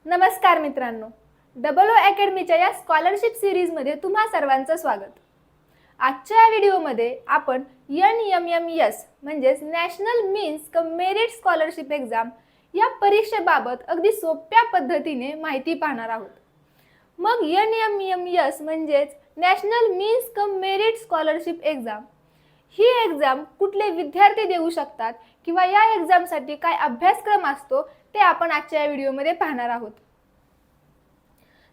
नमस्कार मित्रांनो, double O अकॅडमीच्या या स्कॉलरशिप सिरीजमध्ये तुम्हा सर्वांचं स्वागत. आजच्या या व्हिडिओमध्ये आपण NMMS म्हणजेच national means cum merit scholarship exam या परीक्षेबाबत अगदी सोप्या पद्धतीने माहिती पाहणार आहोत. मग NMMS म्हणजेच national means cum merit scholarship exam ही एक्झाम कुठले विद्यार्थी देऊ शकतात किंवा या एक्झामसाठी काय अभ्यासक्रम असतो ते आपण आजच्या या व्हिडिओमध्ये पाहणार आहोत.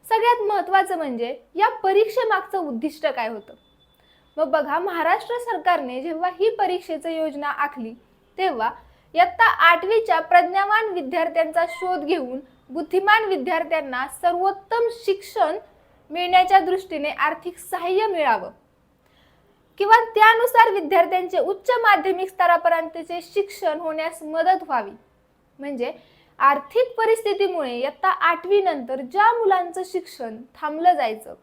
सगळ्यात महत्त्वाचं म्हणजे या परीक्षेमागचं उद्दिष्ट काय होतं. मग बघा, महाराष्ट्र सरकारने जेव्हा ही परीक्षेची योजना आखली तेव्हा इयत्ता 8वीच्या प्रज्ञावान विद्यार्थ्यांचा शोध घेऊन बुद्धिमान विद्यार्थ्यांना सर्वोत्तम शिक्षण मिळण्याच्या दृष्टीने आर्थिक सहाय्य मिळावं किंवा त्यानुसार विद्यार्थ्यांचे उच्च माध्यमिक स्तरापर्यंतचे शिक्षण होण्यास मदत व्हावी. म्हणजे आर्थिक परिस्थितीमुळे इयत्ता 8वी नंतर ज्या मुलांचं शिक्षण थांबलं जायचं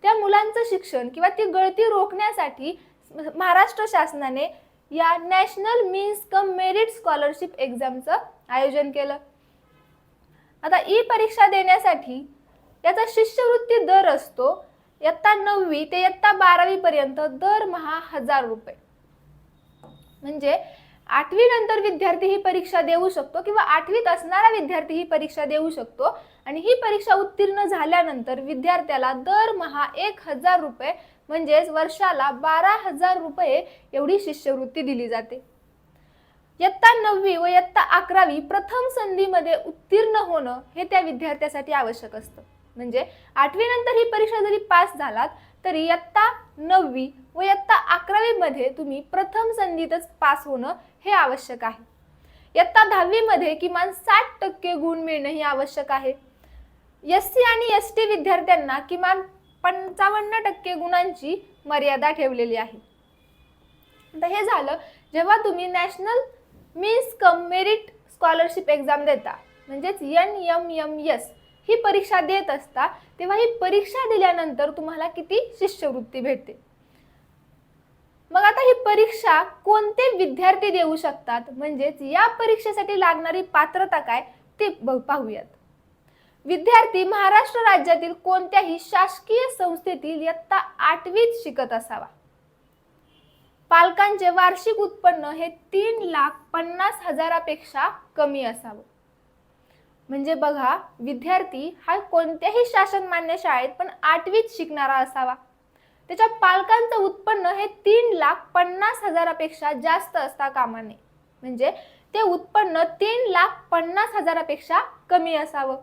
त्या मुलांचं शिक्षण किंवा ती गळती रोखण्यासाठी महाराष्ट्र शासनाने या national means cum merit scholarship एक्झामचं आयोजन केलं. आता ई परीक्षा देण्यासाठी याचा शिष्यवृत्ती दर असतो इयत्ता 9वी ते इयत्ता 12वी पर्यंत दरमहा 1000 रुपये. म्हणजे 8वी नंतर विद्यार्थी ही परीक्षा देऊ शकतो किंवा 8वीत असणारा विद्यार्थी ही परीक्षा देऊ शकतो आणि ही परीक्षा उत्तीर्ण झाल्यानंतर विद्यार्थ्याला दरमहा 1000 रुपये म्हणजेच वर्षाला 12,000 रुपये एवढी शिष्यवृत्ती दिली जाते. इयत्ता 9वी व इयत्ता 11वी प्रथम संधीमध्ये उत्तीर्ण होणं हे त्या विद्यार्थ्यासाठी आवश्यक असतं. म्हणजे 8वी नंतर ही परीक्षा जरी पास झालात तरी इयत्ता 9वी व इयत्ता 11वी मध्ये तुम्ही प्रथम संधीतच पास होणं हे आवश्यक आहे. इयत्ता 10वी मध्ये किमान 60% गुण मिळणं हे आवश्यक आहे. SC आणि ST विद्यार्थ्यांना किमान 55% गुणांची मर्यादा ठेवलेली आहे. आता हे झालं जेव्हा तुम्ही national means cum merit scholarship exam देता म्हणजेच NMMS ही परीक्षा देत असता तेव्हा ही परीक्षा दिल्यानंतर तुम्हाला किती शिष्यवृत्ती भेटते. मग आता ही परीक्षा कोणते विद्यार्थी देऊ शकतात म्हणजेच या परीक्षेसाठी लागणारी पात्रता काय ते पाहूयात. विद्यार्थी महाराष्ट्र राज्यातील कोणत्याही शासकीय संस्थेतील इयत्ता 8वीत शिकत असावा. पालकांचे वार्षिक उत्पन्न हे 3,50,000 पेक्षा कमी असावं. म्हणजे बघा, विद्यार्थी हा कोणत्याही शासन मान्य शाळेत पण 8वीत शिकणारा असावा. त्याच्या पालकांचं उत्पन्न हे 3,50,000 पेक्षा जास्त असता कामा नये. म्हणजे ते उत्पन्न 3,50,000 पेक्षा कमी असावं.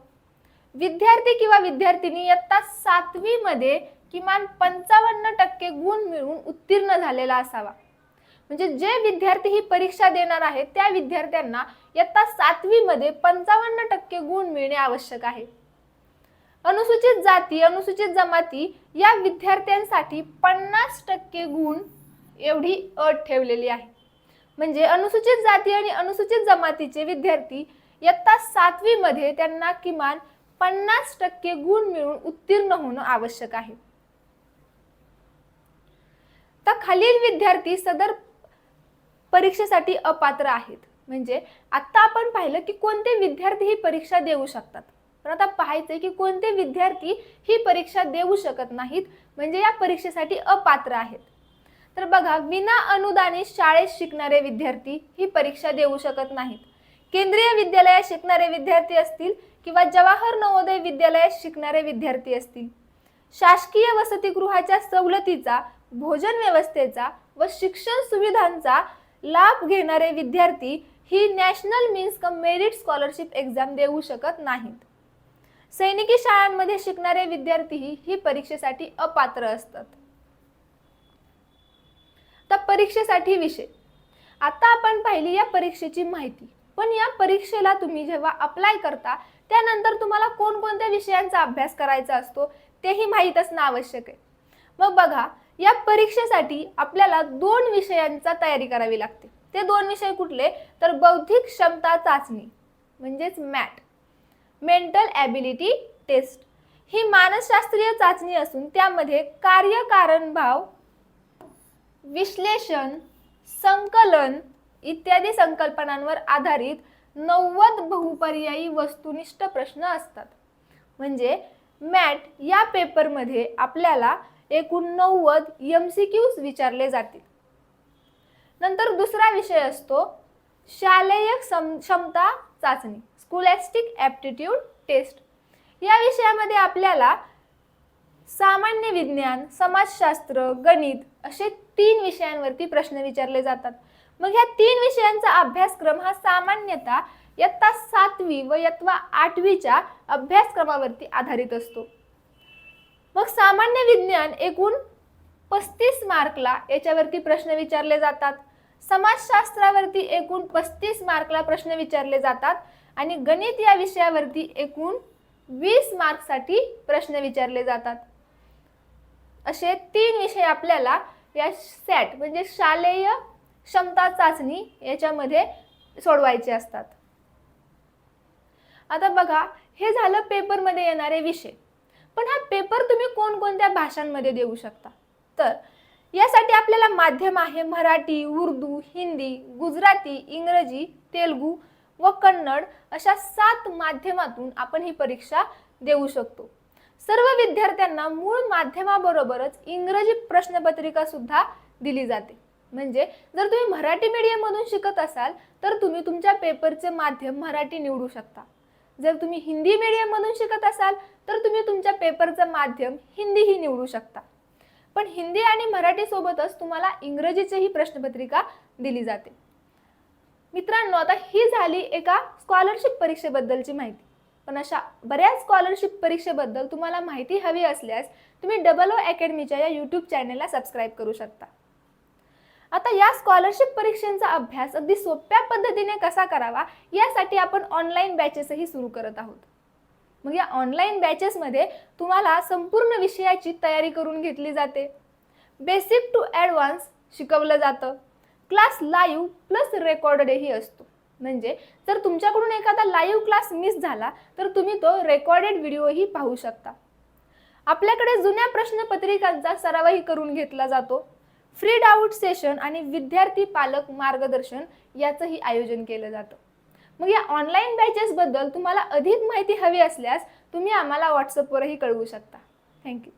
विद्यार्थी किंवा विद्यार्थिनी इयत्ता 7वी मध्ये किमान 55% गुण मिळवून उत्तीर्ण झालेला असावा. म्हणजे जे विद्यार्थी ही परीक्षा देणार आहेत त्या विद्यार्थ्यांना इयत्ता 7वी मध्ये 55% गुण मिळणे आवश्यक आहे. अनुसूचित जाती अनुसूचित जमाती या विद्यार्थ्यांसाठी 50% गुण एवढी अट ठेवलेली आहे. म्हणजे अनुसूचित जाती आणि अनुसूचित जमातीचे विद्यार्थी इयत्ता 7वी मध्ये त्यांना किमान 50% गुण मिळवून उत्तीर्ण होणं आवश्यक आहे. तर खालील विद्यार्थी सदर परीक्षेसाठी अपात्र आहेत. म्हणजे आता आपण पाहिलं की कोणते विद्यार्थी ही परीक्षा देऊ शकतात, पण आता पाहायचंय की कोणते विद्यार्थी ही परीक्षा देऊ शकत नाहीत म्हणजे या परीक्षेसाठी अपात्र आहेत. तर बघा, विना अनुदानित शाळेत शिकणारे विद्यार्थी ही परीक्षा देऊ शकत नाहीत. केंद्रीय विद्यालयात शिकणारे विद्यार्थी असतील किंवा जवाहर नवोदय विद्यालयात शिकणारे विद्यार्थी असतील, शासकीय वसतिगृहाच्या सवलतीचा, भोजन व्यवस्थेचा व शिक्षण सुविधांचा लाभ घेणारे विद्यार्थी ही national means cum merit scholarship exam देऊ शकत नाहीत. सैनिकी शाळांमध्ये शिकणारे विद्यार्थी ही परीक्षेसाठी अपात्र असतात. तर परीक्षेसाठी विषय आता आपण पाहिली या परीक्षेची माहिती, पण या परीक्षेला तुम्ही जेव्हा अप्लाय करता त्यानंतर तुम्हाला कोणकोणत्या विषयांचा अभ्यास करायचा असतो तेही माहीत असणं आवश्यक आहे. मग बघा, या परीक्षेसाठी आपल्याला 2 विषयांचा तयारी करावी लागते. ते 2 विषय कुठले तर बौद्धिक क्षमता चाचणी म्हणजेच मॅट, मेंटल ॲबिलिटी टेस्ट ही मानसशास्त्रीय चाचणी असून त्यामध्ये कार्यकारणभाव, विश्लेषण, संकलन इत्यादी संकल्पनांवर आधारित 90 बहुपर्यायी वस्तुनिष्ठ प्रश्न असतात. म्हणजे मॅट या पेपरमध्ये आपल्याला एकूण 90 MCQs विचारले जातील. नंतर दुसरा विषय असतो शालेय क्षमता चाचणी, स्कॉलॅस्टिक ॲप्टिट्यूड टेस्ट. या विषयामध्ये आपल्याला सामान्य विज्ञान, समाजशास्त्र, गणित असे 3 विषयांवरती प्रश्न विचारले जातात. मग ह्या 3 विषयांचा अभ्यासक्रम हा सामान्यतः इयत्ता 7वी व इयत्ता 8वीच्या अभ्यासक्रमावरती आधारित असतो. मग सामान्य विज्ञान एकूण 35 मार्कला याच्यावरती प्रश्न विचारले जातात. समाजशास्त्रावरती एकूण 35 मार्कला प्रश्न विचारले जातात आणि गणित या विषयावरती एकूण 20 मार्कसाठी प्रश्न विचारले जातात. असे 3 विषय आपल्याला या सॅट म्हणजे शालेय क्षमता चाचणी याच्यामध्ये सोडवायचे असतात. आता बघा, हे झालं पेपरमध्ये येणारे विषय. पण हा पेपर तुम्ही कोणकोणत्या भाषांमध्ये देऊ शकता? तर यासाठी आपल्याला माध्यम आहे मराठी, उर्दू, हिंदी, गुजराती, इंग्रजी, तेलुगू व कन्नड अशा 7 माध्यमातून आपण ही परीक्षा देऊ शकतो. सर्व विद्यार्थ्यांना मूळ माध्यमाबरोबरच इंग्रजी प्रश्नपत्रिका सुद्धा दिली जाते. म्हणजे जर तुम्ही मराठी मीडियम मधून शिकत असाल तर तुम्ही तुमच्या पेपरचे माध्यम मराठी निवडू शकता. जर तुम्ही हिंदी मीडियम मधून शिकत असाल तर तुम्ही तुमच्या पेपरचं माध्यम हिंदीही निवडू शकता. पण हिंदी आणि मराठी सोबतच तुम्हाला इंग्रजीचीही प्रश्नपत्रिका दिली जाते. मित्रांनो, आता ही झाली एका स्कॉलरशिप परीक्षेबद्दलची माहिती. पण अशा बऱ्याच स्कॉलरशिप परीक्षेबद्दल तुम्हाला माहिती हवी असल्यास तुम्ही डबल ओ अकॅडमीच्या या यूट्यूब चॅनलला सबस्क्राईब करू शकता. आता या स्कॉलरशिप परीक्षांचा अभ्यास अगदी सोप्या पद्धतीने कसा करावा यासाठी आपण ऑनलाईन बॅचेसही सुरू करत आहोत. मग या ऑनलाईन बॅचेसमध्ये तुम्हाला संपूर्ण विषयाची तयारी करून घेतली जाते. बेसिक टू ॲडव्हान्स शिकवलं जातं. क्लास लाईव्ह प्लस रेकॉर्डेडही असतो. म्हणजे जर तुमच्याकडून एखादा लाईव्ह क्लास मिस झाला तर तुम्ही तो रेकॉर्डेड व्हिडिओही पाहू शकता. आपल्याकडे जुन्या प्रश्नपत्रिकांचा सरावही करून घेतला जातो. फ्री डाऊट सेशन आणि विद्यार्थी पालक मार्गदर्शन याचंही आयोजन केलं जातं. मग या ऑनलाईन बॅचेसबद्दल तुम्हाला अधिक माहिती हवी असल्यास तुम्ही आम्हाला व्हॉट्सअपवरही कळवू शकता. थँक्यू.